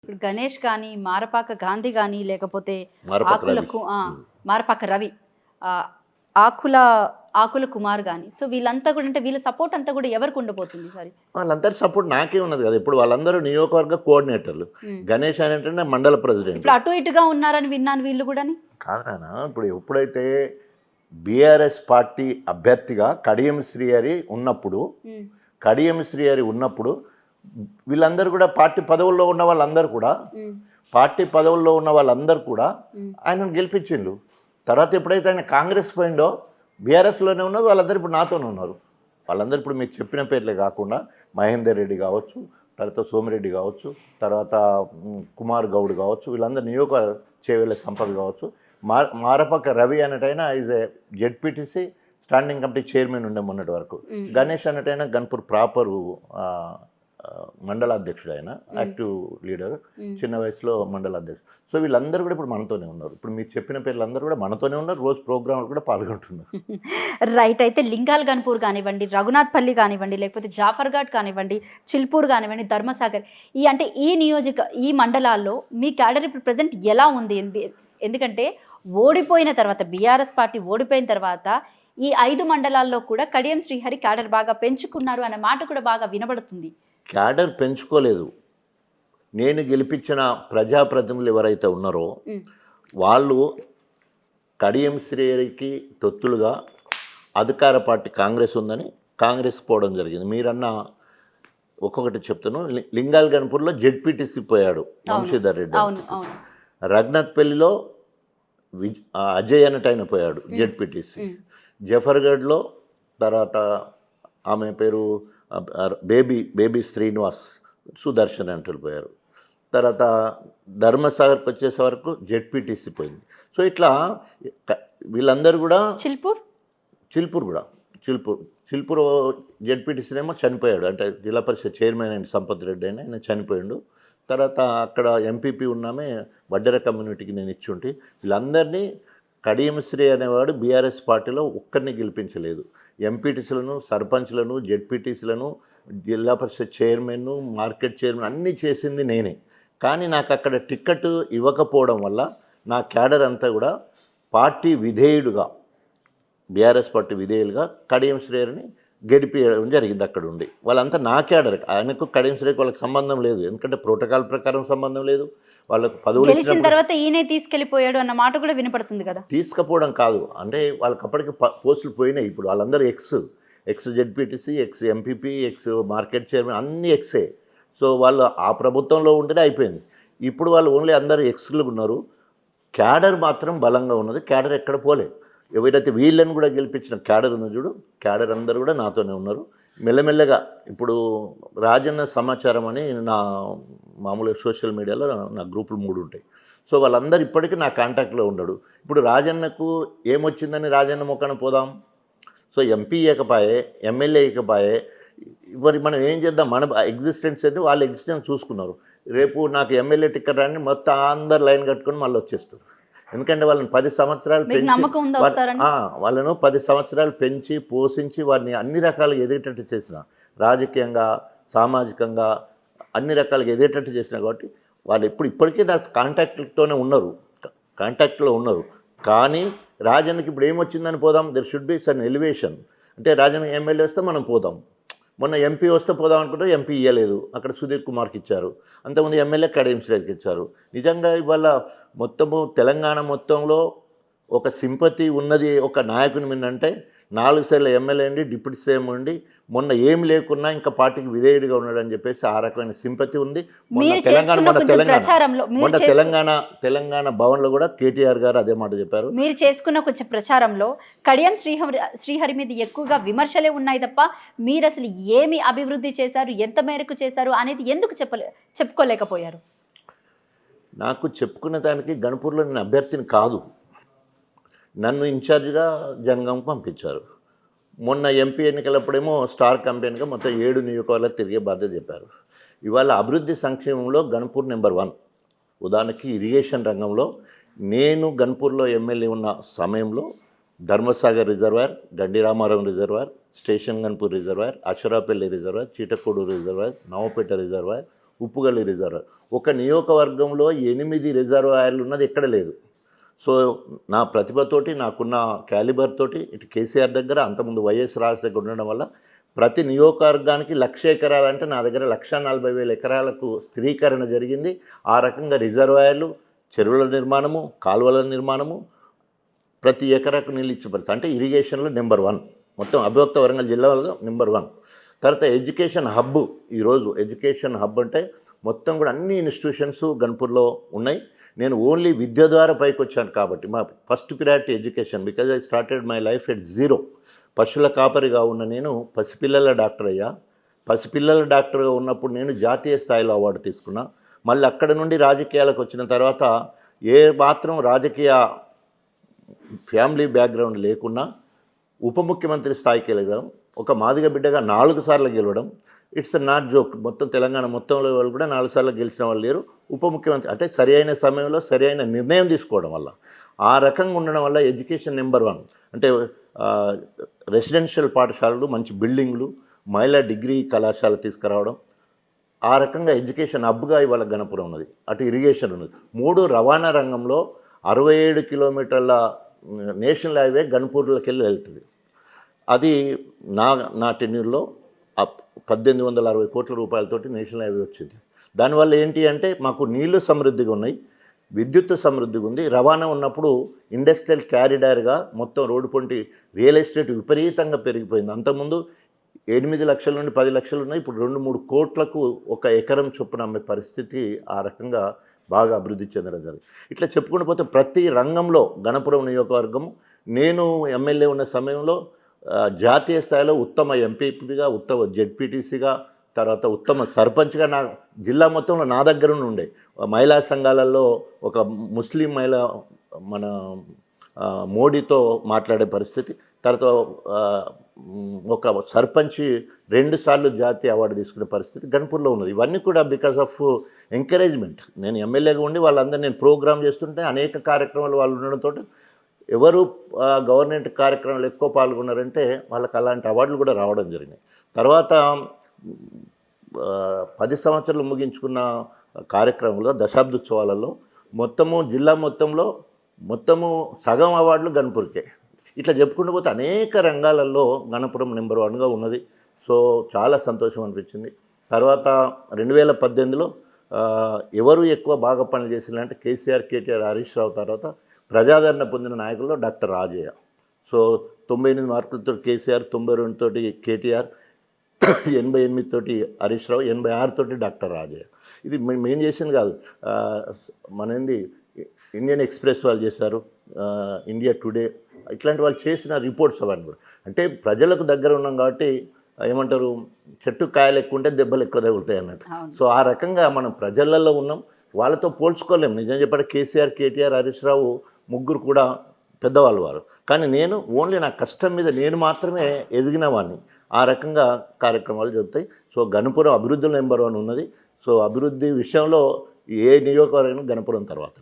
ఇప్పుడు గణేష్ కానీ, మారపాక గాంధీ గానీ, లేకపోతే మారపాక రవి. ఆకులకు మారపాక రవి, ఆహ్, ఆకుల ఆకుల కుమార్ గానీ, సో వీళ్ళంతా కూడా అంటే వీళ్ళ సపోర్ట్ అంతా కూడా ఎవరికి ఉండబోతుంది ఈసారి? వాళ్ళందరి సపోర్ట్ నాకే ఉన్నది కదా. ఇప్పుడు వాళ్ళందరూ నియోజకవర్గ కోఆర్డినేటర్లు. గణేష్ అని అంటే మండల ప్రెసిడెంట్. ఇప్పుడు అటు ఇటుగా ఉన్నారని విన్నాను వీళ్ళు కూడాని. కాదు నాన్న, ఇప్పుడు ఎప్పుడైతే బీఆర్ఎస్ పార్టీ అభ్యర్థిగా కడియం శ్రీహరి ఉన్నప్పుడు వీళ్ళందరూ కూడా పార్టీ పదవుల్లో ఉన్న వాళ్ళందరూ కూడా ఆయనను గెలిపించిండు. తర్వాత ఎప్పుడైతే ఆయన కాంగ్రెస్ పోయిండో బీఆర్ఎస్లోనే ఉన్నది, వాళ్ళందరూ ఇప్పుడు నాతోనే ఉన్నారు. వాళ్ళందరూ ఇప్పుడు మీకు చెప్పిన పేర్లే కాకుండా మహేందర్ రెడ్డి కావచ్చు, తర్వాత సోమిరెడ్డి కావచ్చు, తర్వాత కుమార్ గౌడ్ కావచ్చు, వీళ్ళందరూ నియోజక చేవేళ్ళ సంపద కావచ్చు. మారపాక రవి అనేటైనా is a ZPTC standing committee chairman ఉండే మొన్నటి వరకు. గణేష్ అనేటైనా గన్పూర్ ప్రాపరు మండలాధ్యక్షుడు, ఆయన యాక్టివ్ లీడర్, చిన్న వయసులో మండలాధ్యక్షుడు. సో వీళ్ళందరూ కూడా ఇప్పుడు మనతోనే ఉన్నారు. ఇప్పుడు మీరు చెప్పిన పేర్లందరూ కూడా మనతోనే ఉన్నారు, రోజు ప్రోగ్రాంలు కూడా పాల్గొంటున్నారు. రైట్. అయితే లింగాల్ గన్పూర్ కానివ్వండి, రఘునాథ్పల్లి కానివ్వండి, లేకపోతే జాఫర్ఘాట్ కానివ్వండి, చిల్పూర్ కానివ్వండి, ధర్మసాగర్, ఈ మండలాల్లో మీ క్యాడర్ ఇప్పుడు ప్రజెంట్ ఎలా ఉంది? ఎందుకంటే ఓడిపోయిన తర్వాత, బీఆర్ఎస్ పార్టీ ఓడిపోయిన తర్వాత ఈ 5 మండలాల్లో కూడా కడియం శ్రీహరి క్యాడర్ బాగా పెంచుకున్నారు అనే మాట కూడా బాగా వినబడుతుంది. క్యాడర్ పెంచుకోలేదు. నేను గెలిపించిన ప్రజాప్రతినిధులు ఎవరైతే ఉన్నారో వాళ్ళు కడియం శ్రీహరికి తొత్తులుగా అధికార పార్టీ కాంగ్రెస్ ఉందని కాంగ్రెస్ పోవడం జరిగింది. మీరన్న ఒక్కొక్కటి చెప్తాను. లింగాల్ గన్పూర్లో జెడ్పీటీసీ పోయాడు వంశీధర్ రెడ్డి. రఘునాథ్పల్లిలో అజయ్ అన్నట్టు పోయాడు జెడ్పీటీసీ. జఫర్గఢ్లో తర్వాత ఆమె పేరు బేబీ శ్రీనివాస్ సుదర్శన్ అంటూ పోయారు. తర్వాత ధర్మసాగర్కి వచ్చేసే వరకు జెడ్పీటీసీ పోయింది. సో ఇట్లా వీళ్ళందరూ కూడా చిల్పూర్ జెడ్పీటీసీనేమో చనిపోయాడు, అంటే జిల్లా పరిషత్ చైర్మన్ అయిన సంపత్ రెడ్డి అయినా ఆయన చనిపోయాడు. తర్వాత అక్కడ ఎంపీపీ ఉన్నామే వడ్డెర కమ్యూనిటీకి నేను ఇచ్చుంటే వీళ్ళందరినీ కడియం శ్రీ అనేవాడు బీఆర్ఎస్ పార్టీలో ఒక్కరిని గెలిపించలేదు. ఎంపీటీసీలను, సర్పంచ్లను, జెడ్పీటీసీలను, జిల్లా పరిషత్ చైర్మన్, మార్కెట్ చైర్మన్ అన్నీ చేసింది నేనే. కానీ నాకు అక్కడ టికెట్ ఇవ్వకపోవడం వల్ల నా క్యాడర్ అంతా కూడా పార్టీ విధేయుడుగా, బీఆర్ఎస్ పార్టీ విధేయులుగా కడియం శ్రీహరిని గెలిపించడం జరిగింది. అక్కడ ఉండి వాళ్ళంతా నా క్యాడర్. ఆయనకు కడియం శ్రీహరికి వాళ్ళకి సంబంధం లేదు, ఎందుకంటే ప్రోటోకాల్ ప్రకారం సంబంధం లేదు. వాళ్ళకు పదవులు గెలిచిన తర్వాత ఈయనే తీసుకెళ్ళిపోయాడు అన్న మాట కూడా వినపడుతుంది కదా. తీసుకుపోవడం కాదు, అంటే వాళ్ళకి అప్పటికి పోస్టులు పోయినాయి. ఇప్పుడు వాళ్ళందరూ ex ZPTC, ex MPP, X market chairman అన్నీ ఎక్సే. సో వాళ్ళు ఆ ప్రభుత్వంలో ఉంటేనే అయిపోయింది. ఇప్పుడు వాళ్ళు ఓన్లీ అందరూ ఎక్స్లు ఉన్నారు. క్యాడర్ మాత్రం బలంగా ఉన్నది. క్యాడర్ ఎక్కడ పోలే. ఎవరైతే వీళ్ళని కూడా గెలిపించిన క్యాడర్ ఉంది చూడు, క్యాడర్ అందరూ కూడా నాతోనే ఉన్నారు. మెల్లమెల్లగా ఇప్పుడు రాజన్న సమాచారం అని నా మామూలుగా సోషల్ మీడియాలో నా గ్రూపులు 3 ఉంటాయి. సో వాళ్ళందరూ ఇప్పటికీ నా కాంటాక్ట్లో ఉండడు. ఇప్పుడు రాజన్నకు ఏమొచ్చిందని రాజన్న మొక్కన పోదాం. సో ఎంపీ ఇవ్వకపోయే, ఎమ్మెల్యే ఇవ్వకపోయే, మరి మనం ఏం చేద్దాం? మన ఎగ్జిస్టెన్స్ అయితే వాళ్ళ ఎగ్జిస్టెన్స్ చూసుకున్నారు. రేపు నాకు ఎమ్మెల్యే టికెట్ రాని మొత్తం అందరు లైన్ కట్టుకొని మళ్ళీ వచ్చేస్తారు. ఎందుకంటే వాళ్ళని 10 సంవత్సరాలు వాళ్ళను 10 సంవత్సరాలు పెంచి పోషించి వారిని అన్ని రకాలుగా ఎదిగేటట్టు చేసిన, రాజకీయంగా, సామాజికంగా అన్ని రకాలుగా ఎదిగేటట్టు చేసిన కాబట్టి వాళ్ళు ఇప్పటికీ నాకు కాంటాక్ట్లో ఉన్నారు. కానీ రాజన్నకి ఇప్పుడు ఏమొచ్చిందని పోదాం, there should be sun elevation. అంటే రాజన్న ఎమ్మెల్యే వస్తే మనం పోదాం. మొన్న ఎంపీ వస్తే పోదాం అనుకుంటే ఎంపీ ఇవ్వలేదు, అక్కడ సుధీర్ కుమార్కి ఇచ్చారు. అంతకుముందు ఎమ్మెల్యే కడియం శ్రీహరికి ఇచ్చారు. నిజంగా ఇవాళ మొత్తము తెలంగాణ మొత్తంలో ఒక సింపతి ఉన్నది ఒక నాయకుని మీద అంటే 4 సార్లు ఎమ్మెల్యే ఉండి, డిప్యూటీ సీఎం ఉండి, మొన్న ఏమి లేకున్నా ఇంకా పార్టీకి విధేయుడిగా ఉన్నాడని చెప్పేసి ఆ రకమైన సింపతి ఉంది. తెలంగాణ భవన్లో కూడా కేటీఆర్ గారు అదే మాట చెప్పారు. మీరు చేసుకున్న కొంచెం ప్రచారంలో కడియం శ్రీహరి మీద ఎక్కువగా విమర్శలే ఉన్నాయి తప్ప మీరు అసలు ఏమి అభివృద్ధి చేశారు, ఎంత మేరకు చేశారు అనేది ఎందుకు చెప్పుకోలేకపోయారు? నాకు చెప్పుకునే దానికి గణపూర్లో నేను అభ్యర్థిని కాదు, నన్ను ఇన్ఛార్జిగా జనగాం పంపించారు. మొన్న ఎంపీ ఎన్నికలప్పుడేమో స్టార్ క్యాంపెయిన్గా మొత్తం 7 నియోజకవర్గాలకు తిరిగే బాధ్యత చెప్పారు. ఇవాళ అభివృద్ధి సంక్షేమంలో గణపూర్ నెంబర్ 1. ఉదాహరణకి ఇరిగేషన్ రంగంలో నేను గణపూర్లో ఎమ్మెల్యే ఉన్న సమయంలో Dharmasagar reservoir, Gandiramaram reservoir, station Ghanpur reservoir, Asharapalli reservoir, Chitakodu reservoir, Navapeta reservoir, Uppugalli reservoir. ఒక నియోజకవర్గంలో 8 రిజర్వాయర్లు ఉన్నది ఎక్కడ లేదు. సో నా ప్రతిభతోటి, నాకున్న క్యాలిబర్ తోటి ఇటు కేసీఆర్ దగ్గర, అంతకుముందు వైఎస్ రాజ్ దగ్గర ఉండడం వల్ల ప్రతి నియోజకవర్గానికి 1,00,000 ఎకరాలు అంటే నా దగ్గర 1,40,000 ఎకరాలకు స్థిరీకరణ జరిగింది. ఆ రకంగా రిజర్వాయర్లు, చెరువుల నిర్మాణము, కాలువల నిర్మాణము, ప్రతి ఎకరాకు నీళ్ళు ఇచ్చే పరిస్థితి. అంటే ఇరిగేషన్లో నెంబర్ 1 మొత్తం అభివక్త వరంగల్ జిల్లాలో నెంబర్ 1. తర్వాత ఎడ్యుకేషన్ హబ్. ఈరోజు ఎడ్యుకేషన్ హబ్ అంటే మొత్తం కూడా అన్ని ఇన్స్టిట్యూషన్స్ గన్పూర్లో ఉన్నాయి. నేను ఓన్లీ విద్య ద్వారా పైకి వచ్చాను కాబట్టి మా first priority education. Because I started my life at 0. పశువుల కాపరిగా ఉన్న నేను పసిపిల్లల డాక్టర్ అయ్యా. పసిపిల్లల డాక్టర్గా ఉన్నప్పుడు నేను జాతీయ స్థాయిలో అవార్డు తీసుకున్నా. మళ్ళీ అక్కడ నుండి రాజకీయాలకు వచ్చిన తర్వాత ఏ మాత్రం రాజకీయ ఫ్యామిలీ బ్యాక్గ్రౌండ్ లేకున్నా ఉప ముఖ్యమంత్రి స్థాయికి వెళ్ళడం, ఒక మాదిగ బిడ్డగా 4 సార్లు గెలవడం, ఇట్స్ నాట్ జోక్. మొత్తం తెలంగాణ మొత్తంలో వాళ్ళు కూడా 4 సార్లు గెలిచిన వాళ్ళు లేరు. ఉప ముఖ్యమంత్రి అంటే సరి అయిన సమయంలో సరి అయిన నిర్ణయం తీసుకోవడం వల్ల, ఆ రకంగా ఉండడం వల్ల ఎడ్యుకేషన్ నెంబర్ 1. అంటే రెసిడెన్షియల్ పాఠశాలలు, మంచి బిల్డింగ్లు, మహిళా డిగ్రీ కళాశాల తీసుకురావడం, ఆ రకంగా ఎడ్యుకేషన్ హబ్గా ఇవాళ గణపురం ఉన్నది. అటు ఇరిగేషన్ ఉన్నది. 3 రవాణా రంగంలో 67 కిలోమీటర్ల నేషనల్ హైవే గన్పూర్లోకి వెళ్తుంది. అది నా టెన్యూర్లో 1,860 కోట్ల రూపాయలతోటి నేషనల్ హైవే వచ్చింది. దానివల్ల ఏంటి అంటే మాకు నీళ్లు సమృద్ధిగా ఉన్నాయి, విద్యుత్ సమృద్ధిగా ఉంది. రవాణా ఉన్నప్పుడు ఇండస్ట్రియల్ క్యారిడార్గా మొత్తం రోడ్డు పొంటి రియల్ ఎస్టేట్ విపరీతంగా పెరిగిపోయింది. అంతకుముందు 8 లక్షల నుండి 10 లక్షలు ఉన్నాయి. ఇప్పుడు 2-3 కోట్లకు ఒక ఎకరం చొప్పున అమ్మే పరిస్థితి ఆ రకంగా బాగా అభివృద్ధి చెందడం జరిగింది. ఇట్లా చెప్పుకుంటూ పోతే ప్రతి రంగంలో గణపురం నియోజకవర్గం, నేను ఎమ్మెల్యే ఉన్న సమయంలో జాతీయ స్థాయిలో ఉత్తమ ఎంపీపీగా, ఉత్తమ జెడ్పీటీసీగా, తర్వాత ఉత్తమ సర్పంచ్గా నా జిల్లా మొత్తంలో నా దగ్గర ఉండే. మహిళా సంఘాలలో ఒక ముస్లిం మహిళ మన మోడీతో మాట్లాడే పరిస్థితి, తర్వాత ఒక సర్పంచ్ 2 సార్లు జాతీయ అవార్డు తీసుకునే పరిస్థితి గన్పూర్లో ఉన్నది. ఇవన్నీ కూడా బికాస్ ఆఫ్ ఎంకరేజ్మెంట్. నేను ఎమ్మెల్యేగా ఉండి వాళ్ళందరూ నేను ప్రోగ్రామ్ చేస్తుంటే అనేక కార్యక్రమాలు వాళ్ళు ఉండడంతో ఎవరు గవర్నమెంట్ కార్యక్రమాలు ఎక్కువ పాల్గొన్నారంటే వాళ్ళకి అలాంటి అవార్డులు కూడా రావడం జరిగినాయి. తర్వాత 10 సంవత్సరాలు ముగించుకున్న కార్యక్రమంలో దశాబ్దోత్సవాలలో మొత్తము జిల్లా మొత్తము సగం అవార్డులు గన్పూర్కే. ఇట్లా చెప్పుకుంటూ పోతే అనేక రంగాలలో గణపురం నెంబర్ 1గా ఉన్నది. సో చాలా సంతోషం అనిపించింది. తర్వాత 2018లో ఎవరు ఎక్కువ బాగా పనులు చేసిందంటే కేసీఆర్, కేటీఆర్, హరీష్ రావు తర్వాత ప్రజాదరణ పొందిన నాయకుల్లో డాక్టర్ రాజయ్య. సో 98 మార్కులతో కేసీఆర్, 92 తోటి కేటీఆర్, 88 తోటి హరీష్ రావు, 86 తోటి డాక్టర్ రాజయ్య. ఇది మేము చేసింది కాదు, మనేంది ఇండియన్ ఎక్స్ప్రెస్ వాళ్ళు చేశారు, ఇండియా టుడే, ఇట్లాంటి వాళ్ళు చేసిన రిపోర్ట్స్ అవన్నీ కూడా. అంటే ప్రజలకు దగ్గర ఉన్నాం కాబట్టి ఏమంటారు, చెట్టు కాయలు ఎక్కువ ఉంటే దెబ్బలు ఎక్కువ తగులుతాయి అన్నట్టు. సో ఆ రకంగా మనం ప్రజలలో ఉన్నాం, వాళ్ళతో పోల్చుకోలేము. నిజం చెప్పండి, కేసీఆర్, కేటీఆర్, హరీష్ రావు ముగ్గురు కూడా పెద్దవాళ్ళు వారు. కానీ నేను ఓన్లీ నా కష్టం మీద నేను మాత్రమే ఎదిగిన వాడిని. ఆ రకంగా కార్యక్రమాలు జరుగుతాయి. సో గణపురం అభివృద్ధిలో నెంబర్ 1 ఉన్నది. సో అభివృద్ధి విషయంలో ఏ నియోజకవర్గం గణపురం తర్వాత.